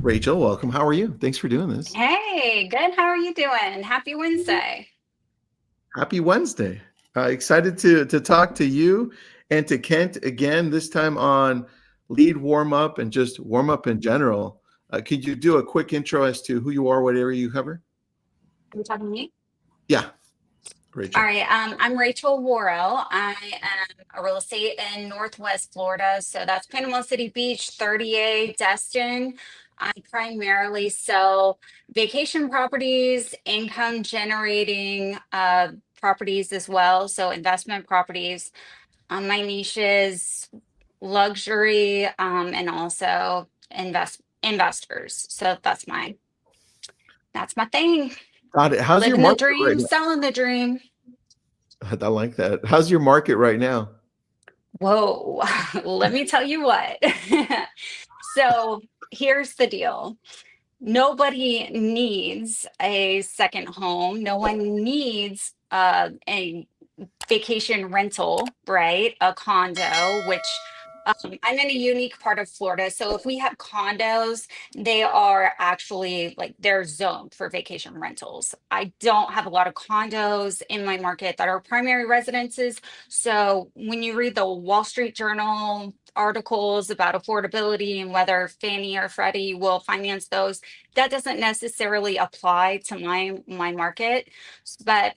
Rachel, welcome. How are you? Thanks for doing this. Hey, good. How are you doing? Happy Wednesday. Happy Wednesday. Excited to talk to you and to Kent again, this time on lead warm up and just warm up in general. Could you do a quick intro as to who you are, what area you cover? Are you talking to me? Yeah, All Rachel. right. I'm Rachel Warrell. I am a real estate in Northwest Florida. So that's Panama City Beach, 38, Destin. I primarily sell vacation properties, income generating properties as well. So investment properties. My niche is luxury and also investors. So that's my thing. Got it. How's your Living the market right dream, now? selling the dream. I like that. How's your market right now? Whoa, let me tell you what. So here's the deal. Nobody needs a second home. No one needs a vacation rental, right? A condo, which I'm in a unique part of Florida. So if we have condos, they are actually like they're zoned for vacation rentals. I don't have a lot of condos in my market that are primary residences. So when you read the Wall Street Journal articles about affordability and whether Fannie or Freddie will finance those, that doesn't necessarily apply to my market. But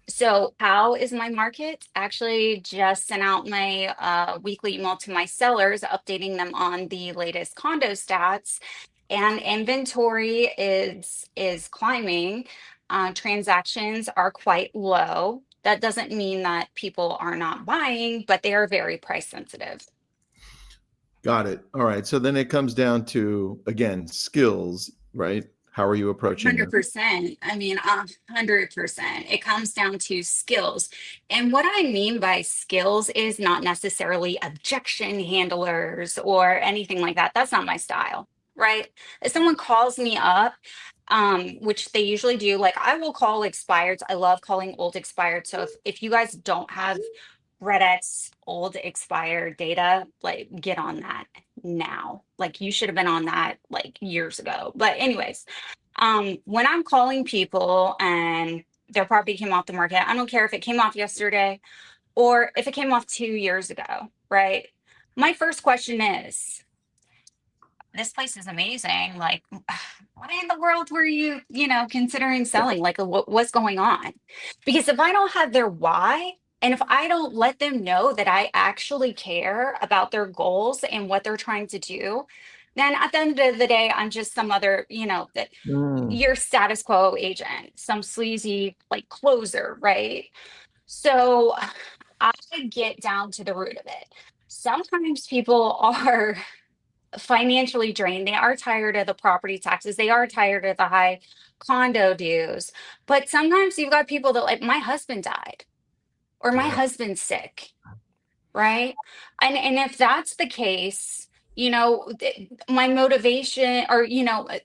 so how is my market? Actually, just sent out my weekly email to my sellers, updating them on the latest condo stats. And inventory is climbing. Transactions are quite low. That doesn't mean that people are not buying, but they are very price sensitive. Got it. All right. So then it comes down to, again, skills, right? How are you approaching them? 100%. I mean, 100%. It comes down to skills. And what I mean by skills is not necessarily objection handlers or anything like that. That's not my style, right? If someone calls me up, which they usually do, like I will call expireds. I love calling old expired. So if you guys don't have RedX old expired data, like get on that now. Like you should have been on that like years ago. But anyways, when I'm calling people and their property came off the market, I don't care if it came off yesterday or if it came off 2 years ago, right? My first question is, this place is amazing. Like, why in the world were you considering selling? Like, what's going on? Because if I don't have their why, and if I don't let them know that I actually care about their goals and what they're trying to do, then at the end of the day, I'm just some other, that Mm, your status quo agent, some sleazy like closer, right? So I get down to the root of it. Sometimes people are financially drained. They are tired of the property taxes. They are tired of the high condo dues. But sometimes you've got people that like my husband died or my yeah. husband's sick, right? And if that's the case, my motivation or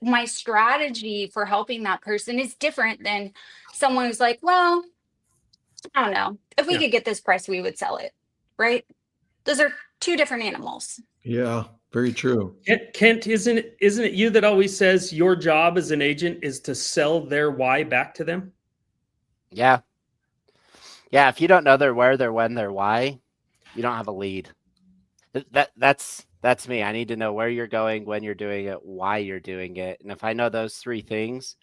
my strategy for helping that person is different than someone who's like, well, I don't know. If we Yeah. could get this price, we would sell it, right? Those are two different animals. Yeah. Very true. Kent, isn't it you that always says your job as an agent is to sell their why back to them? Yeah. Yeah. If you don't know their where, their when, their why, you don't have a lead. That's me. I need to know where you're going, when you're doing it, why you're doing it. And if I know those three things,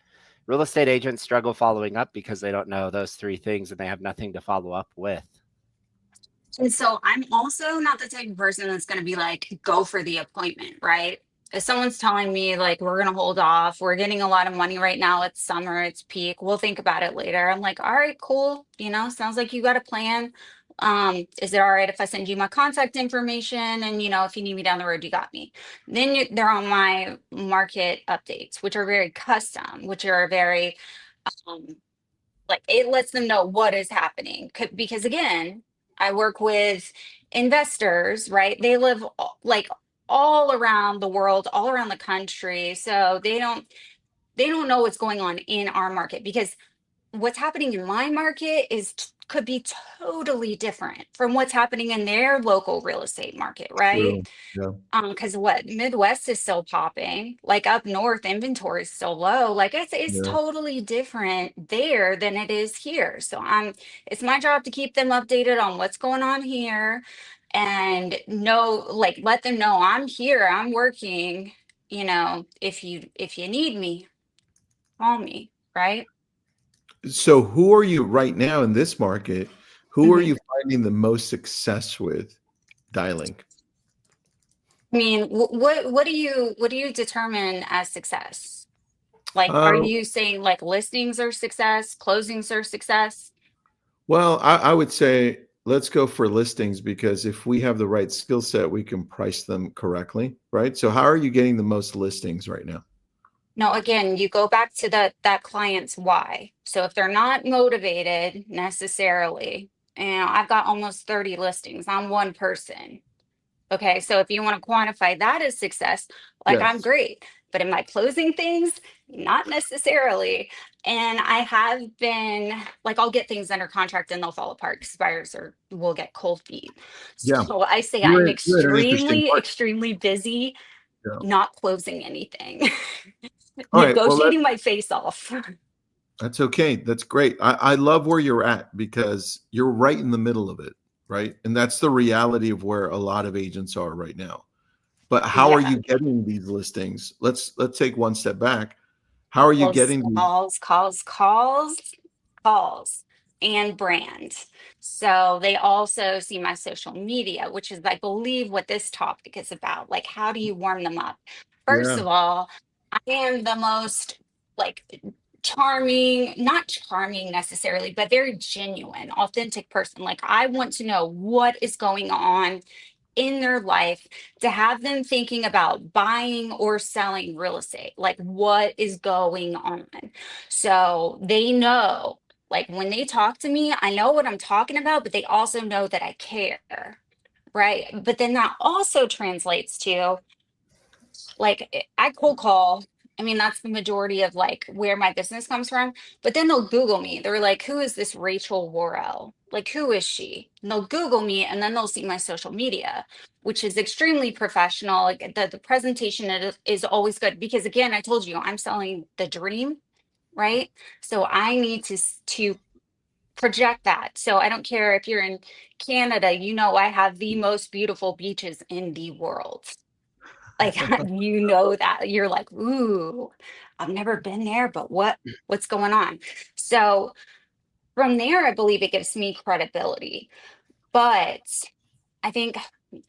real estate agents struggle following up because they don't know those three things and they have nothing to follow up with. And so I'm also not the type of person that's going to be like, go for the appointment, right? If someone's telling me like, we're going to hold off, we're getting a lot of money right now, it's summer, it's peak, we'll think about it later. I'm like, all right, cool. Sounds like you got a plan. Is it all right if I send you my contact information? And, if you need me down the road, you got me. Then they're on my market updates, which are very custom, which are very, um, like it lets them know what is happening. Because again, I work with investors, right? They live like all around the world, all around the country. So they don't know what's going on in our market because what's happening in my market is could be totally different from what's happening in their local real estate market, right? True. Yeah. Because what Midwest is still popping, like up north, inventory is still low. Like it's Yeah. totally different there than it is here. So it's my job to keep them updated on what's going on here, and like let them know I'm here, I'm working. If you need me, call me, right? So who are you right now in this market? Who are Mhm. you finding the most success with dialing? I mean, what do you determine as success? Like, are Uh, you saying like listings are success, closings are success? well, I would say let's go for listings because if we have the right skill set, we can price them correctly, right? So how are you getting the most listings right now? No, again, you go back to that client's why. So if they're not motivated necessarily, I've got almost 30 listings. I'm one person. Okay, so if you want to quantify that as success, like I'm Yes. great, but am I closing things? Not necessarily. And I have been like, I'll get things under contract and they'll fall apart because buyers will get cold feet. Yeah. So I say You're I'm in an interesting extremely, part. extremely busy, Yeah. not closing anything, All right. Well, negotiating my face off. that's okay. That's great. I love where you're at because you're right in the middle of it, right? And that's the reality of where a lot of agents are right now. But how are Yeah. you getting these listings? Let's take one step back. How are you Calls, getting these? calls, calls, calls, calls, and brand. So they also see my social media, which is, I believe, what this topic is about. Like, how do you warm them up? First Yeah. of all, I am the most like charming, not charming necessarily, but very genuine, authentic person. Like, I want to know what is going on in their life to have them thinking about buying or selling real estate. Like, what is going on? So they know, like, when they talk to me, I know what I'm talking about, but they also know that I care. Right. But then that also translates to like I cold call. I mean, that's the majority of like where my business comes from. But then they'll Google me. They're like, who is this Rachel Warrell? Like, who is she? And they'll Google me and then they'll see my social media, which is extremely professional. Like the presentation is always good because again, I told you I'm selling the dream, right? So I need to project that. So I don't care if you're in Canada, I have the most beautiful beaches in the world. Like that you're like, ooh, I've never been there, but what's going on? So from there, I believe it gives me credibility. But I think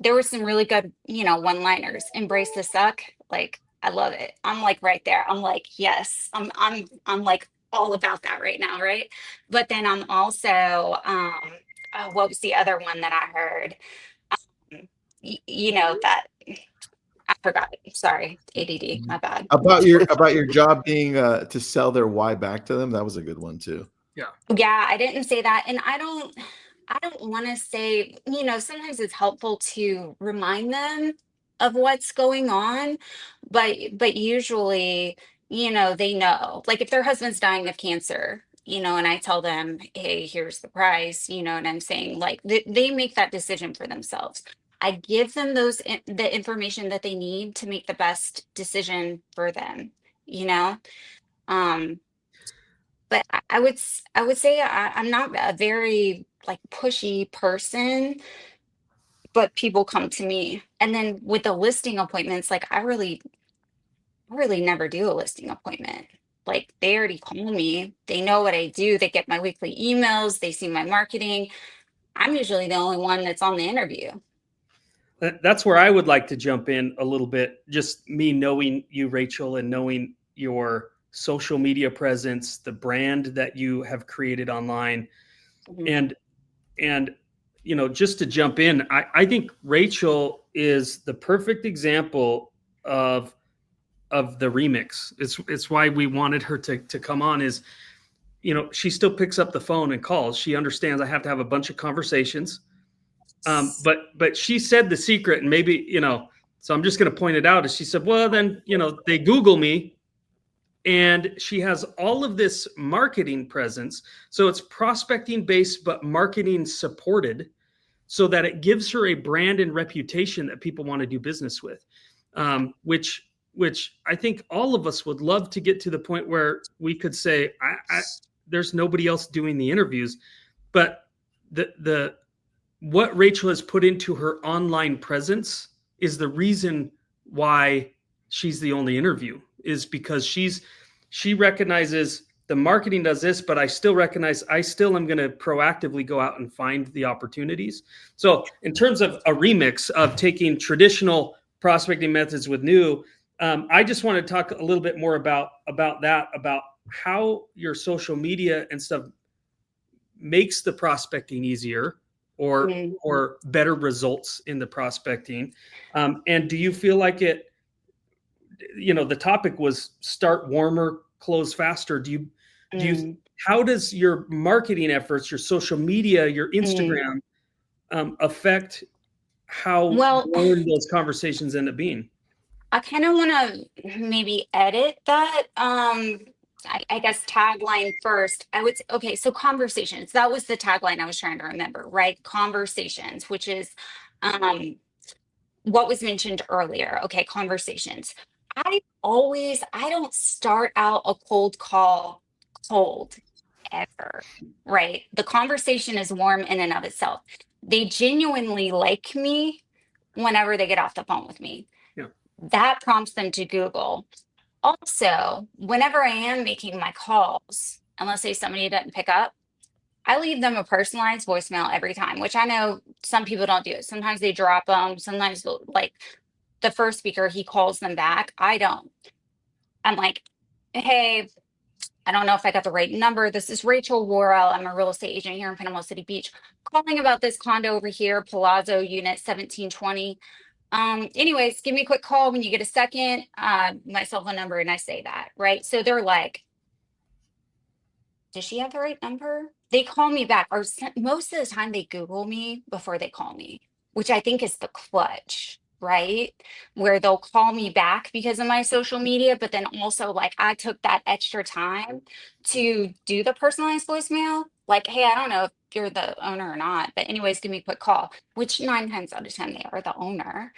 there were some really good, one-liners. Embrace the suck. Like, I love it. I'm like right there. I'm like, yes, I'm like all about that right now, right? But then I'm also oh, what was the other one that I heard? That I forgot. Sorry, ADD, my bad. About your job being to sell their why back to them. That was a good one too. Yeah, I didn't say that. And I don't want to say, sometimes it's helpful to remind them of what's going on, but usually, they know. Like if their husband's dying of cancer, and I tell them, hey, here's the price, you know what I'm saying? Like they make that decision for themselves. I give them the information that they need to make the best decision for them, you know? Um, but I would say I'm not a very like pushy person, but people come to me. And then with the listing appointments, like I really never do a listing appointment. Like they already call me, they know what I do, they get my weekly emails, they see my marketing. I'm usually the only one that's on the interview. That's where I would like to jump in a little bit. Just me knowing you, Rachel, and knowing your social media presence, the brand that you have created online, Mhm. and just to jump in, I think Rachel is the perfect example of the remix. It's why we wanted her to come on. Is she still picks up the phone and calls. She understands I have to have a bunch of conversations. But she said the secret, and maybe so I'm just going to point it out. Is she said, well, then they Google me, and she has all of this marketing presence. So it's prospecting based, but marketing supported, so that it gives her a brand and reputation that people want to do business with, which I think all of us would love to get to the point where we could say, there's nobody else doing the interviews. But what Rachel has put into her online presence is the reason why she's the only interview, is because she recognizes the marketing does this, but I still recognize I still am going to proactively go out and find the opportunities. So in terms of a remix of taking traditional prospecting methods with new, I just want to talk a little bit more about how your social media and stuff makes the prospecting easier or better results in the prospecting. And do you feel like it, the topic was start warmer, close faster. How does your marketing efforts, your social media, your Instagram affect how warm those conversations end up being? I kind of want to maybe edit that. I guess tagline first. I would say, okay, so conversations. That was the tagline I was trying to remember, right? Conversations, which is what was mentioned earlier. Okay, conversations. I don't start out a cold call cold ever, right? The conversation is warm in and of itself. They genuinely like me whenever they get off the phone with me. Yeah. That prompts them to Google. Also, whenever I am making my calls, and let's say somebody doesn't pick up, I leave them a personalized voicemail every time, which I know some people don't do it. Sometimes they drop them. Sometimes, like the first speaker, he calls them back. I don't. I'm like, hey, I don't know if I got the right number. This is Rachel Warrell. I'm a real estate agent here in Panama City Beach, calling about this condo over here, Palazzo Unit 1720. Anyways, give me a quick call when you get a second, my cell phone number, and I say that, right? So they're like, does she have the right number? They call me back, or most of the time they Google me before they call me, which I think is the clutch, right? Where they'll call me back because of my social media, but then also like I took that extra time to do the personalized voicemail. Like, hey, I don't know if you're the owner or not, but anyways, give me a quick call, which 9 times out of 10 they are the owner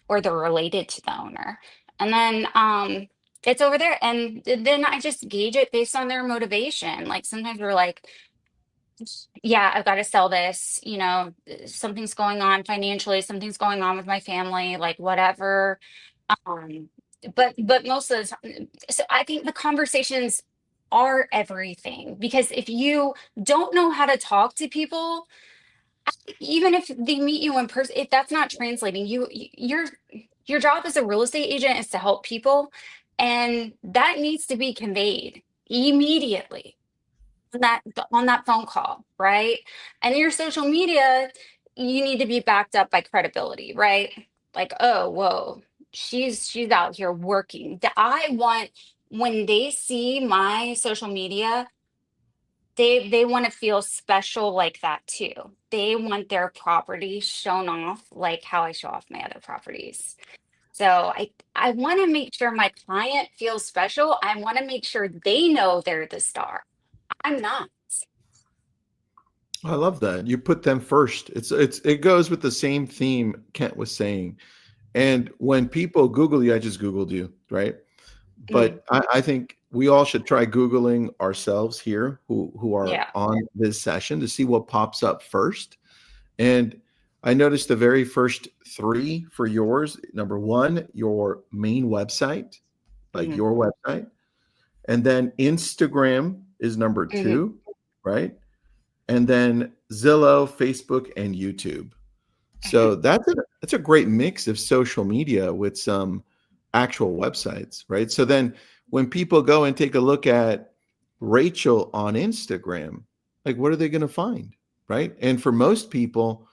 or they're related to the owner. And then it's over there. And then I just gauge it based on their motivation. Like sometimes we're like, yeah, I've got to sell this, something's going on financially, something's going on with my family, like whatever. But most of the time, so I think the conversations are everything, because if you don't know how to talk to people, even if they meet you in person, if that's not translating, your job as a real estate agent is to help people, and that needs to be conveyed immediately on that phone call, right? And your social media, you need to be backed up by credibility, right? Like, oh, whoa, she's out here working. I want, when they see my social media, they want to feel special like that too. They want their property shown off like how I show off my other properties. So I want to make sure my client feels special. I want to make sure they know they're the star. I'm not. I love that. You put them first. It goes with the same theme Kent was saying. And when people Google you, I just Googled you, right? But I think we all should try Googling ourselves here who are on this session to see what pops up first. And I noticed the very first 3 for yours. Number 1, your main website, like your website. And then Instagram is number 2, right? And then Zillow, Facebook, and YouTube. So that's a great mix of social media with some actual websites, right? So then when people go and take a look at Rachel on Instagram, like what are they going to find, right? And for most people,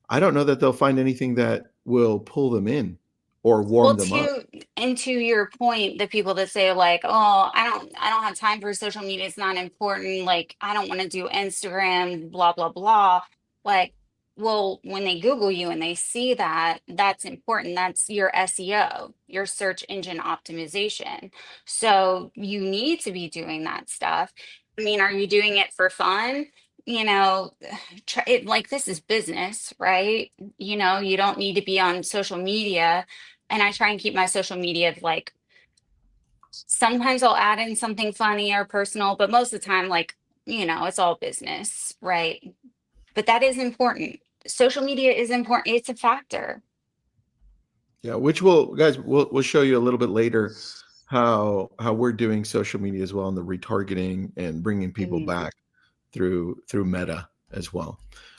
I don't know that they'll find anything that will pull them in or warm them up. And to your point, the people that say like, oh, I don't have time for social media, it's not important, like I don't want to do Instagram, blah blah blah. Like, Well, when they Google you and they see that, that's important. That's your SEO, your search engine optimization. So you need to be doing that stuff. I mean, are you doing it for fun? You know, like this is business, right? You know, you don't need to be on social media. And I try and keep my social media like sometimes I'll add in something funny or personal, but most of the time, like, you know, it's all business, right? But that is important. Social media is important. It's a factor. Yeah, which we'll show you a little bit later how we're doing social media as well, and the retargeting and bringing people back through Meta as well.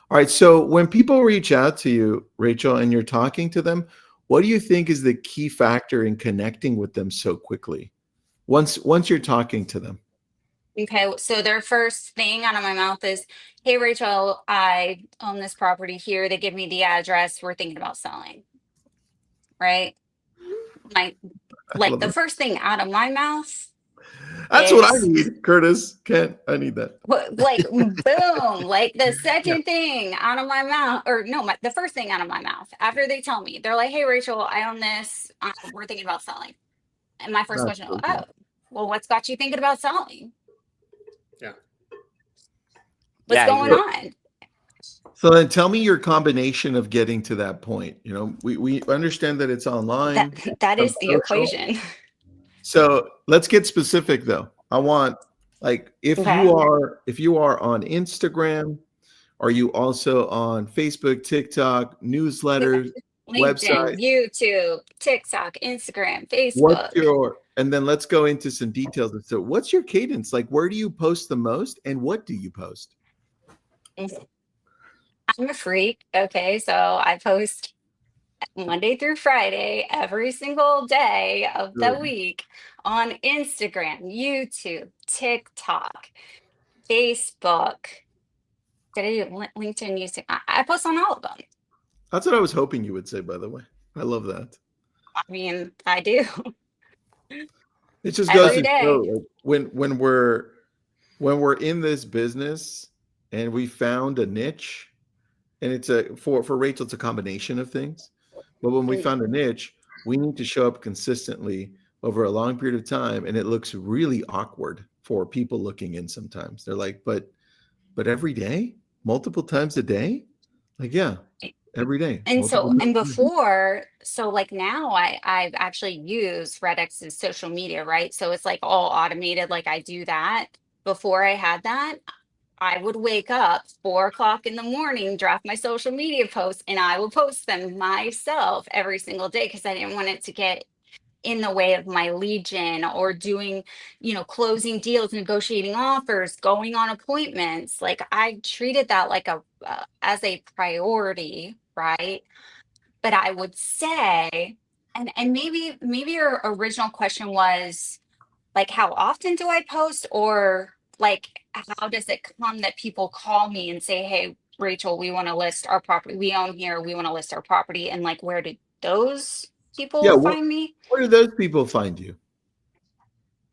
All right, so when people reach out to you, Rachel, and you're talking to them, what do you think is the key factor in connecting with them so quickly once you're talking to them? Okay, so their first thing out of my mouth is, "Hey, Rachel, I own this property here. They give me the address. We're thinking about selling." Right? Like the first thing out of my mouth. That's what I need, Curtis. Kent, I need that. Like boom, like the second thing out of my mouth, or no, the first thing out of my mouth after they tell me, they're like, "Hey, Rachel, I own this. We're thinking about selling." And my first question, "Oh, well, what's got you thinking about selling? Yeah. What's going on?" So then tell me your combination of getting to that point. You know, we understand that it's online. That is the equation. So let's get specific though. I want, like, if you are on Instagram, are you also on Facebook, TikTok, newsletters, LinkedIn, YouTube, TikTok, Instagram, Facebook. And then let's go into some details. So what's your cadence? Like, where do you post the most and what do you post? I'm a freak. Okay, so I post Monday through Friday, every single day of the week on Instagram, YouTube, TikTok, Facebook. Did I do LinkedIn, YouTube? I post on all of them. That's what I was hoping you would say, by the way. I love that. I mean, I do. It just goes to show, when we're in this business and we found a niche, and it's for Rachel, it's a combination of things. But when we found a niche, we need to show up consistently over a long period of time, and it looks really awkward for people looking in sometimes. They're like, but every day, multiple times a day? Like, yeah, every day. And before, so like now I've actually used RedX's social media, right? So it's like all automated, like I do that. Before I had that, I would wake up 4 o'clock in the morning, draft my social media posts, and I will post them myself every single day because I didn't want it to get in the way of my lead gen or doing, you know, closing deals, negotiating offers, going on appointments. Like I treated that like as a priority, right? But I would say, and maybe your original question was like, how often do I post, or like, how does it come that people call me and say, "Hey, Rachel, we want to list our property. We own here. We want to list our property." And like, where did those people find me? Where do those people find you?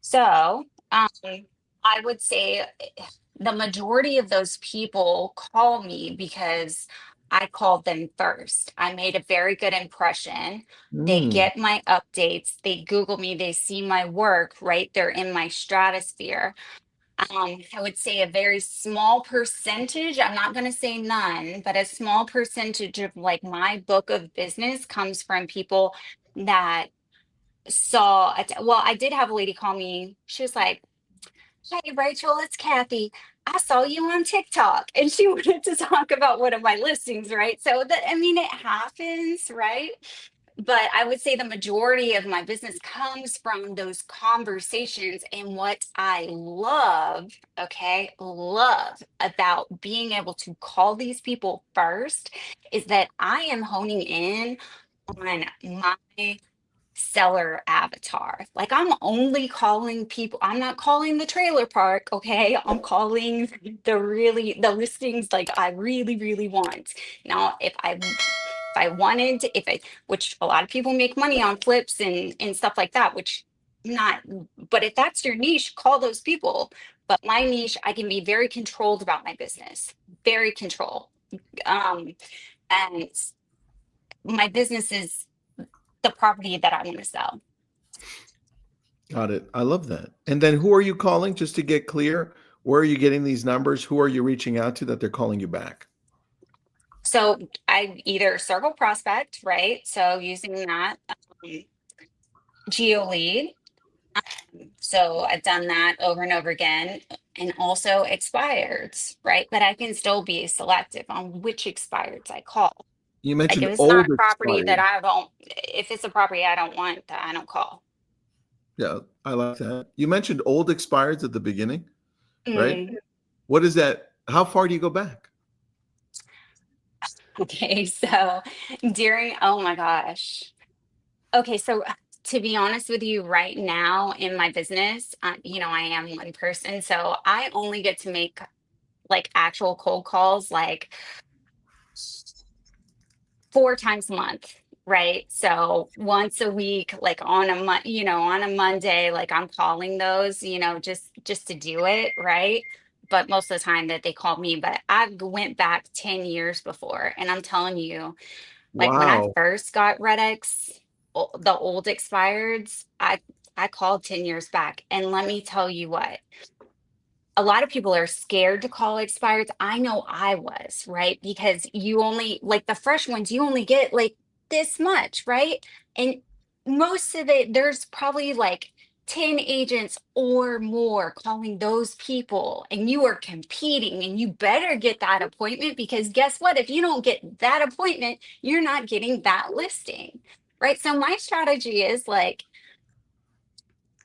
So I would say the majority of those people call me because I called them first. I made a very good impression. They get my updates. They Google me. They see my work, right? They're in my stratosphere. I would say a very small percentage, I'm not going to say none, but a small percentage of like my book of business comes from people that saw, well, I did have a lady call me. She was like, "Hey, Rachel, it's Kathy. I saw you on TikTok." And she wanted to talk about one of my listings, right? So that, I mean, it happens, right? But I would say the majority of my business comes from those conversations. And what I love about being able to call these people first is that I am honing in on my seller avatar. Like I'm only calling people, I'm not calling the trailer park, okay? I'm calling the listings like I really, really want. Now, if I wanted to, which a lot of people make money on flips and stuff like that, which not, but if that's your niche, call those people. But my niche, I can be very controlled about my business, very controlled. And my business is the property that I want to sell. Got it. I love that. And then who are you calling, just to get clear? Where are you getting these numbers? Who are you reaching out to that they're calling you back? So I either circle prospect, right? So using that geo lead. So I've done that over and over again, and also expireds, right? But I can still be selective on which expireds I call. You Like mentioned if it's old not a property expired. that I don't, if it's a property I don't want, that I don't call. Yeah, I like that. You mentioned old expireds at the beginning, right? Mm, What is that? How far do you go back? okay, so oh my gosh. Okay, so to be honest with you, right now in my business, I am one person, so I only get to make like actual cold calls like 4 times a month, right? So once a week, like on on a Monday, like I'm calling those, just to do it, right? But most of the time that they call me, but I went back 10 years before, and I'm telling you, like when I Wow. first got RedX, the old expireds, I called 10 years back, and let me tell you what, a lot of people are scared to call expireds. I know I was, right? Because you only, like the fresh ones, you only get like this much, right? And most of it, there's probably like 10 agents or more calling those people, and you are competing, and you better get that appointment, because guess what? If you don't get that appointment, you're not getting that listing, right? So my strategy is like,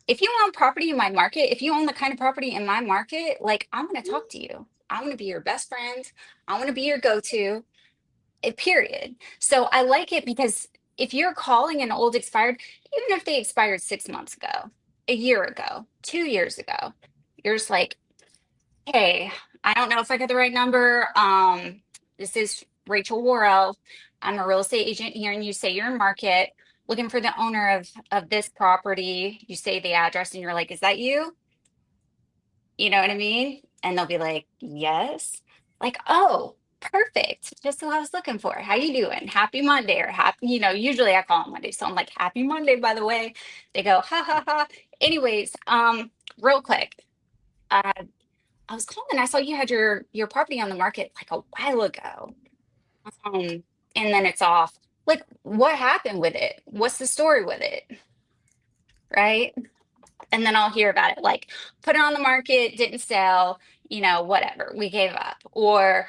if you own property in my market, if you own the kind of property in my market, like I'm going to talk to you. I want to be your best friend. I want to be your go-to, period. So I like it because if you're calling an old expired, even if they expired 6 months ago, a year ago, 2 years ago, you're just like, hey, I don't know if I got the right number. This is Rachel Warrell. I'm a real estate agent here, and you say you're in market looking for the owner of this property. You say the address, and you're like, is that you? You know what I mean? And they'll be like, yes. Like, oh, perfect. Just what I was looking for. How you doing? Happy Monday, or happy, usually I call them Monday. So I'm like, happy Monday, by the way. They go, ha ha ha. Anyways, real quick. I was calling. I saw you had your property on the market like a while ago. And then it's off. Like, what happened with it? What's the story with it? Right? And then I'll hear about it. Like, put it on the market, didn't sell, whatever. We gave up. Or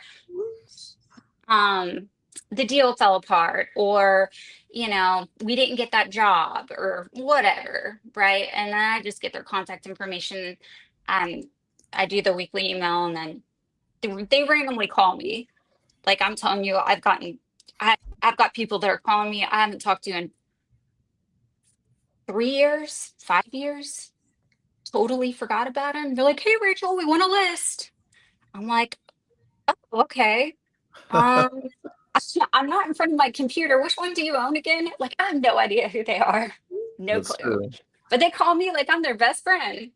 the deal fell apart, or we didn't get that job, or whatever, right? And then I just get their contact information. I do the weekly email, and then they randomly call me. Like I'm telling you, I've got people that are calling me I haven't talked to in 3 years, 5 years. Totally forgot about them. They're like, hey Rachel, we want a list. I'm like, oh, okay. I'm not in front of my computer. Which one do you own again? Like, I have no idea who they are. No That's clue. true. But they call me like I'm their best friend.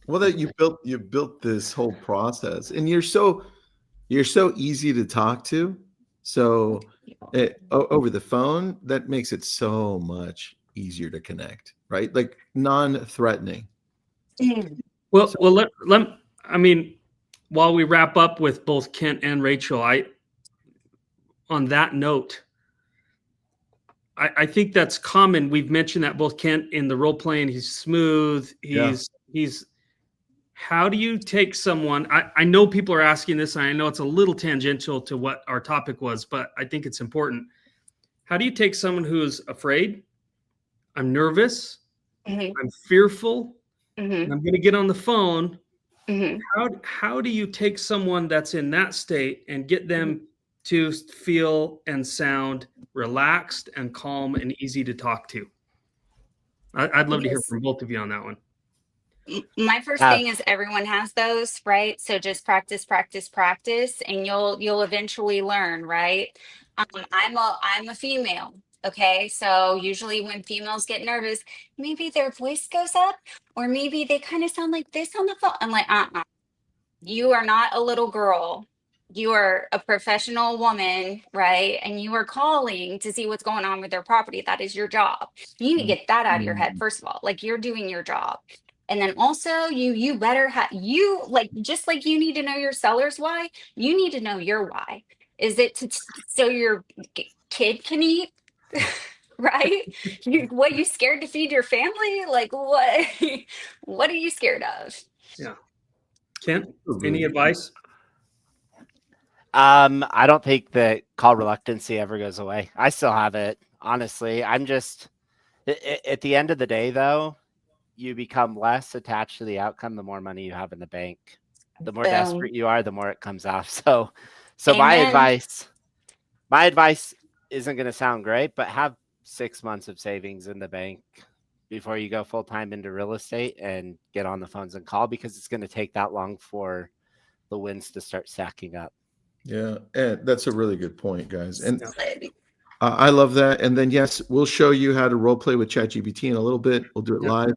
Well, that you built this whole process, and you're so easy to talk to. So over the phone, that makes it so much easier to connect, right? Like non-threatening. Well, I mean, while we wrap up with both Kent and Rachel, on that note, I think that's common. We've mentioned that both Kent in the role playing, he's smooth. He's how do you take someone? I know people are asking this, and I know it's a little tangential to what our topic was, but I think it's important. How do you take someone who's afraid? I'm nervous. Mm-hmm. I'm fearful. Mm-hmm. I'm going to get on the phone. Mm-hmm. How do you take someone that's in that state and get them to feel and sound relaxed and calm and easy to talk to? I'd love to hear from both of you on that one. My first thing is everyone has those, right? So just practice, practice, practice, and you'll eventually learn, right? I'm a female. Okay, so usually when females get nervous, maybe their voice goes up, or maybe they kind of sound like this on the phone. I'm like, you are not a little girl. you are a professional woman, right? And you are calling to see what's going on with their property. That is your job. You need to get that out of your head, first of all. Like, you're doing your job. And then also you better have, you like, just like you need to know your seller's why, you need to know your why. Is it so your kid can eat? Right? What, you scared to feed your family? Like, what? What are you scared of? Yeah. Kent, any advice? I don't think that call reluctancy ever goes away. I still have it, honestly. I'm just, at the end of the day, though, you become less attached to the outcome the more money you have in the bank. The more desperate you are, the more it comes off. So my advice isn't going to sound great, but have 6 months of savings in the bank before you go full time into real estate and get on the phones and call, because it's going to take that long for the wins to start stacking up. Yeah, and that's a really good point, guys. And I love that. And then, yes, we'll show you how to role play with ChatGPT in a little bit. We'll do it live.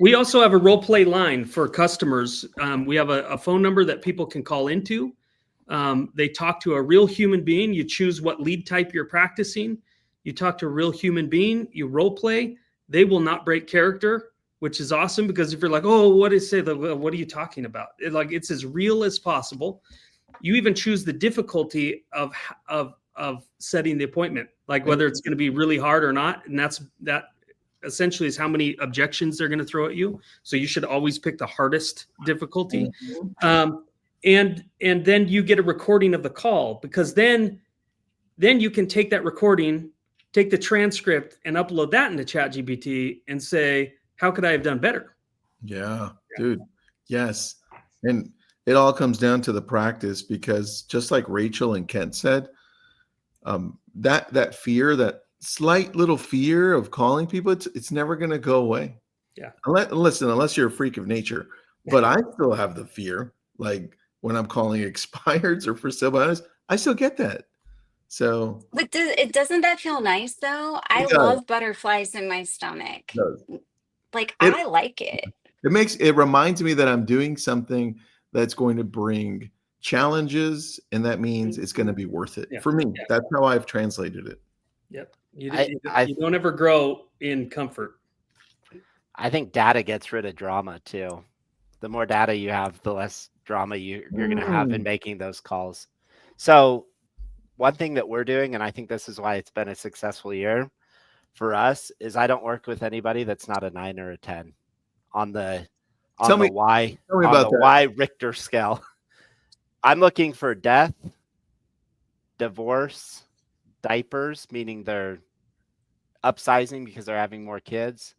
We also have a role play line for customers. We have a phone number that people can call into. They talk to a real human being. You choose what lead type you're practicing. You talk to a real human being. You role play. They will not break character, which is awesome, because if you're like, oh, what are you talking about? It's as real as possible. You even choose the difficulty of setting the appointment, like whether it's going to be really hard or not. And that essentially is how many objections they're going to throw at you. So you should always pick the hardest difficulty. And then you get a recording of the call, because then you can take that recording, take the transcript, and upload that into ChatGPT and say, how could I have done better? Yeah, dude. Yes. And it all comes down to the practice, because just like Rachel and Kent said, that fear, that slight little fear of calling people, it's never going to go away. Yeah. Unless you're a freak of nature. But I still have the fear, like when I'm calling expireds or for sale by owners, I still get that. So, but doesn't that feel nice though? I love butterflies in my stomach. Like, I like it. It reminds me that I'm doing something that's going to bring challenges, and that means it's going to be worth it for me. That's how I've translated it. Yep. You don't ever grow in comfort. I think data gets rid of drama too. The more data you have, the less drama you're going to have in making those calls. So one thing that we're doing, and I think this is why it's been a successful year for us, is I don't work with anybody that's not a 9 or a 10 on the Y Richter scale. I'm looking for death, divorce, diapers, meaning they're upsizing because they're having more kids,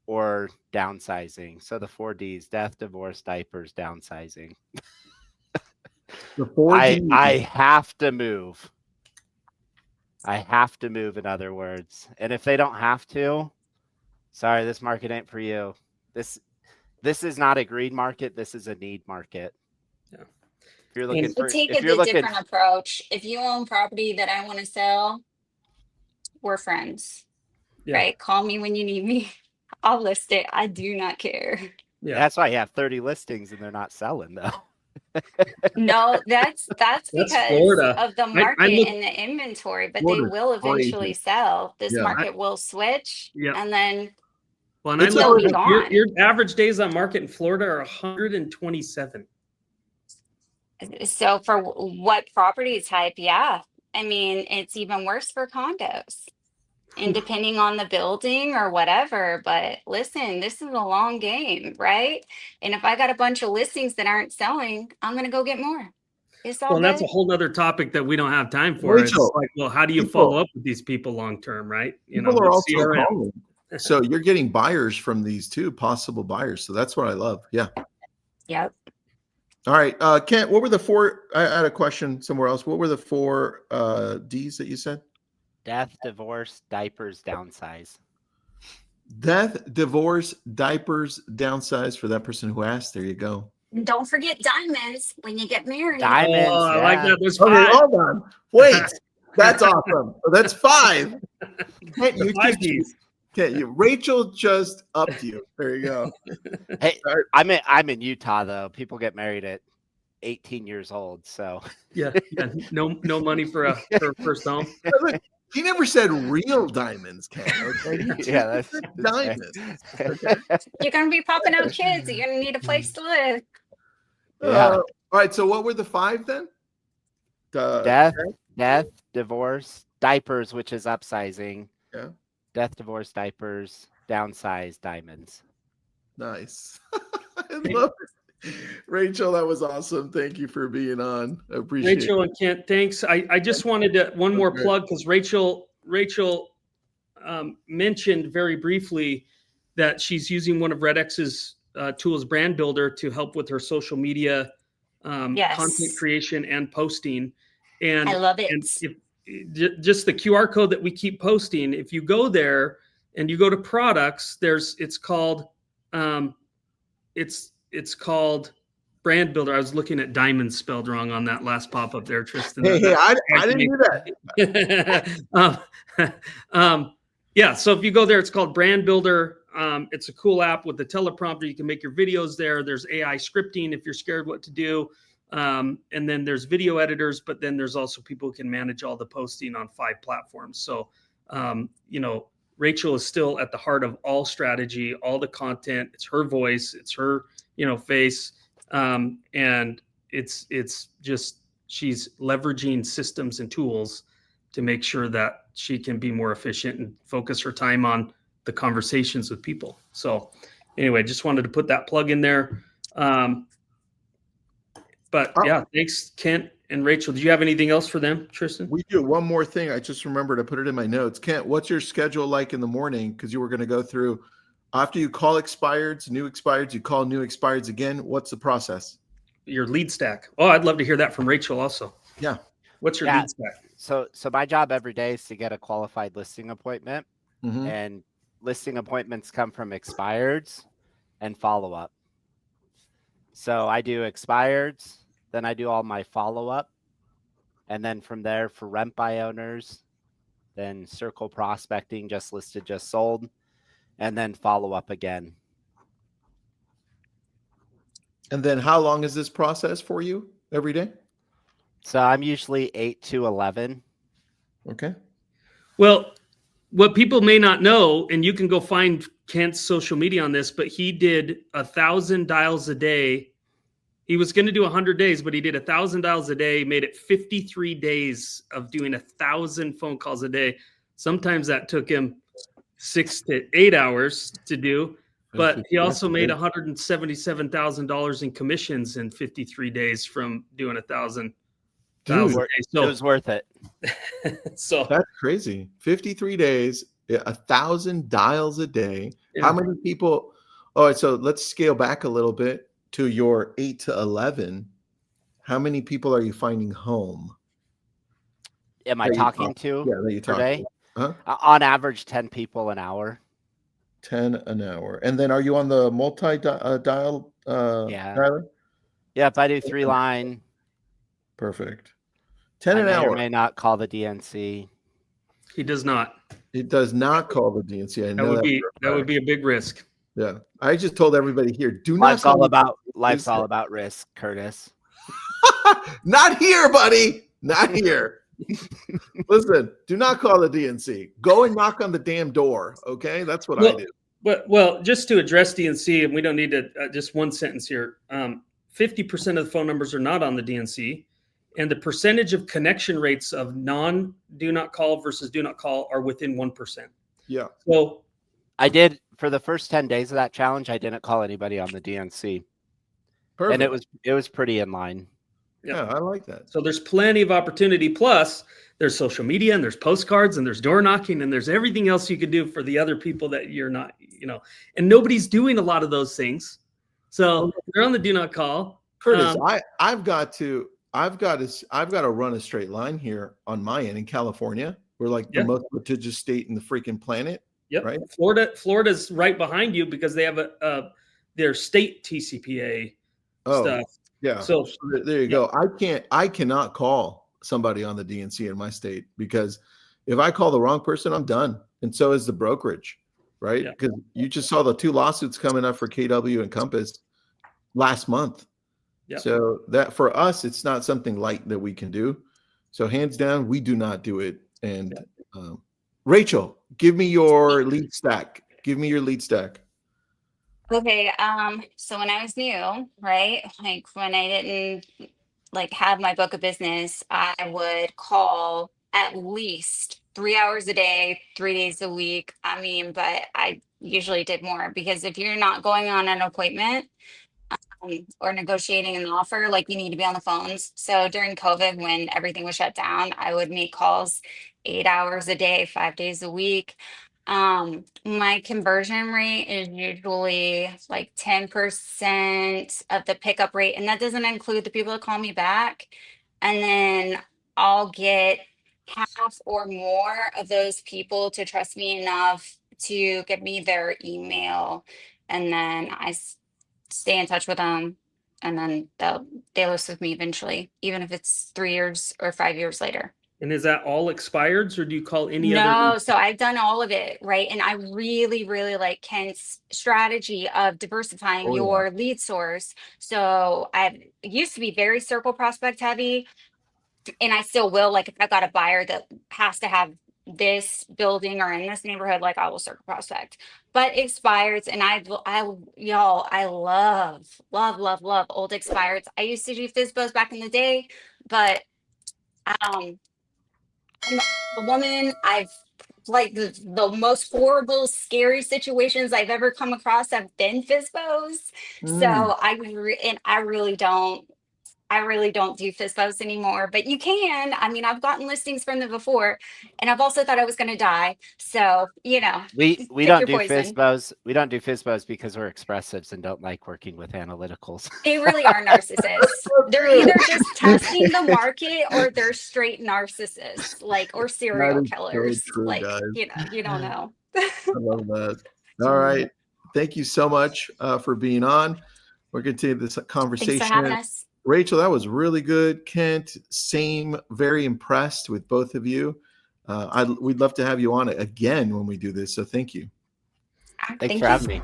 or downsizing. So the 4 Ds: death, divorce, diapers, downsizing. The 4 Ds. I have to move. I have to move, in other words. And if they don't have to, sorry, this market ain't for you. This is not a greed market. This is a need market. Yeah. If you're looking for, take a different approach. If you own property that I want to sell, we're friends, right? Call me when you need me. I'll list it. I do not care. Yeah, that's why you have 30 listings and they're not selling though. No, that's because Florida. of the market and the inventory, but they will eventually sell. This market will switch, and then they'll be gone. Your average days on market in Florida are 127. So for what property type? Yeah, I mean, it's even worse for condos, and depending on the building or whatever. But listen, this is a long game, right? And if I got a bunch of listings that aren't selling, I'm going to go get more. It's all good. That's a whole nother topic that we don't have time for. Rachel, it's like, well, how do you follow up with these people long term, right? People are also calling. So you're getting buyers from these too, possible buyers. So that's what I love. Yeah. Yep. All right. Kent, what were the 4? I had a question somewhere else. What were the 4 Ds that you said? Death, divorce, diapers, downsize. Death, divorce, diapers, downsize, for that person who asked. There you go. And don't forget diamonds when you get married. Diamonds. I like that. There's 5. Okay, hold on. Wait. That's awesome. So that's 5. Rachel just upped you. There you go. Hey, I'm in Utah though. People get married at 18 years old. So Yeah. No money for a first home. Look, he never said real diamonds, Ken. Okay, yeah, he said diamonds. Okay. You're gonna be popping out kids. You're gonna need a place to live. Yeah. All right. So what were the 5 then? Death, divorce, diapers, which is upsizing. Yeah. Death, divorce, diapers, downsize, diamonds. Nice. I love it. Rachel, that was awesome. Thank you for being on. I appreciate Rachel and Kent, thanks. I just wanted to one more Okay. plug because Rachel mentioned very briefly that she's using one of RedX's tools, Brand Builder, to help with her social media content creation and posting. And I love it. And just the QR code that we keep posting, if you go there and you go to products, it's called Brand Builder. I was looking at diamonds spelled wrong on that last pop-up there, Tristan. Hey, I didn't do that. Yeah, so if you go there, it's called Brand Builder. It's a cool app with the teleprompter. You can make your videos there. There's AI scripting if you're scared what to do. And then there's video editors, but then there's also people who can manage all the posting on 5 platforms. So, Rachel is still at the heart of all strategy, all the content. It's her voice, it's her, face. And it's just, she's leveraging systems and tools to make sure that she can be more efficient and focus her time on the conversations with people. So anyway, just wanted to put that plug in there. But yeah, thanks, Kent and Rachel. Do you have anything else for them, Tristan? We do. One more thing. I just remembered to put it in my notes. Kent, what's your schedule like in the morning? Because you were going to go through, after you call expireds, new expireds, you call new expireds again. What's the process? Your lead stack. Oh, I'd love to hear that from Rachel also. Yeah. What's your lead stack? So my job every day is to get a qualified listing appointment. Mm-hmm. And listing appointments come from expireds and follow-up. So I do expireds, then I do all my follow-up. And then from there for rent by owners, then circle prospecting, just listed, just sold, and then follow-up again. And then how long is this process for you every day? So I'm usually 8 to 11. Okay. Well, what people may not know, and you can go find Kent's social media on this, but he did 1,000 dials a day. He was going to do 100 days, but he did 1,000 dials a day, made it 53 days of doing 1,000 phone calls a day. Sometimes that took him 6 to 8 hours to do, but he also made $177,000 in commissions in 53 days from doing 1,000 dials a day. So it was worth it. So that's crazy. 53 days, 1,000 dials a day. Yeah. How many people? All right, so let's scale back a little bit to your 8 to 11. How many people are you finding home? Am I talking to? Yeah, that you talk today? Huh? On average, 10 people an hour. 10 an hour. And then are you on the multi-dial dialer? Yeah, if I do 3-line. Perfect. 10 I an may hour. or may not call the DNC. he does not. It does not call the DNC. I That know would be a big risk. Yeah. I just told everybody here, do Life's not all call about risk, Curtis. Not here, buddy. Not here. Listen, do not call the DNC. Go and knock on the damn door. Okay. That's what I do. Well, just to address DNC, and we don't need to just one sentence here. 50% of the phone numbers are not on the DNC, and the percentage of connection rates of non-do not call versus do not call are within 1%. Yeah. So I did for the first 10 days of that challenge. I didn't call anybody on the DNC. Perfect. And it was pretty in line. Yeah, I like that. So there's plenty of opportunity. Plus, there's social media, and there's postcards, and there's door knocking, and there's everything else you could do for the other people that you're not, and nobody's doing a lot of those things. So they're on the do not call. Curtis, I've got to run a straight line here on my end in California. We're like the most litigious state in the freaking planet. Yep. Right. Florida's right behind you because they have their state TCPA stuff. Yeah. So there you go. I cannot call somebody on the DNC in my state because if I call the wrong person, I'm done. And so is the brokerage, right? Because you just saw the 2 lawsuits coming up for KW and Compass last month. Yep. So that for us, it's not something light that we can do. So hands down, we do not do it. And Rachel, give me your lead stack. Give me your lead stack. Okay, so when I was new, right, like when I didn't like have my book of business, I would call at least 3 hours a day, 3 days a week. I mean, but I usually did more because if you're not going on an appointment or negotiating an offer, like you need to be on the phones. So during COVID, when everything was shut down, I would make calls 8 hours a day, 5 days a week. My conversion rate is usually like 10% of the pickup rate, and that doesn't include the people that call me back. And then I'll get half or more of those people to trust me enough to give me their email, and then stay in touch with them, and then they list with me eventually, even if it's 3 years or 5 years later. And is that all expireds, or do you call any No, other? so I've done all of it, right? And I really, really like Kent's strategy of diversifying your lead source. So I used to be very circle prospect heavy, and I still will. Like if I've got a buyer that has to have this building or in this neighborhood, like I will circle prospect. But expireds, and y'all, I love old expireds. I used to do FISBOs back in the day, but I'm a woman. I've like the most horrible, scary situations I've ever come across have been FISBOs. So I really don't do FISBOs anymore, but you can. I mean, I've gotten listings from them before, and I've also thought I was going to die. So, we don't do FISBOs. We don't do FISBOs because we're expressives and don't like working with analyticals. They really are narcissists. They're either just testing the market or they're straight narcissists, like, or serial killers. So true, like, guys. you don't know. I love that. All right. Thank you so much for being on. We're going to continue this conversation. Thanks for having us. Rachel, that was really good. Kent, same. Very impressed with both of you. We'd love to have you on again when we do this. So thank you. Thanks for having me.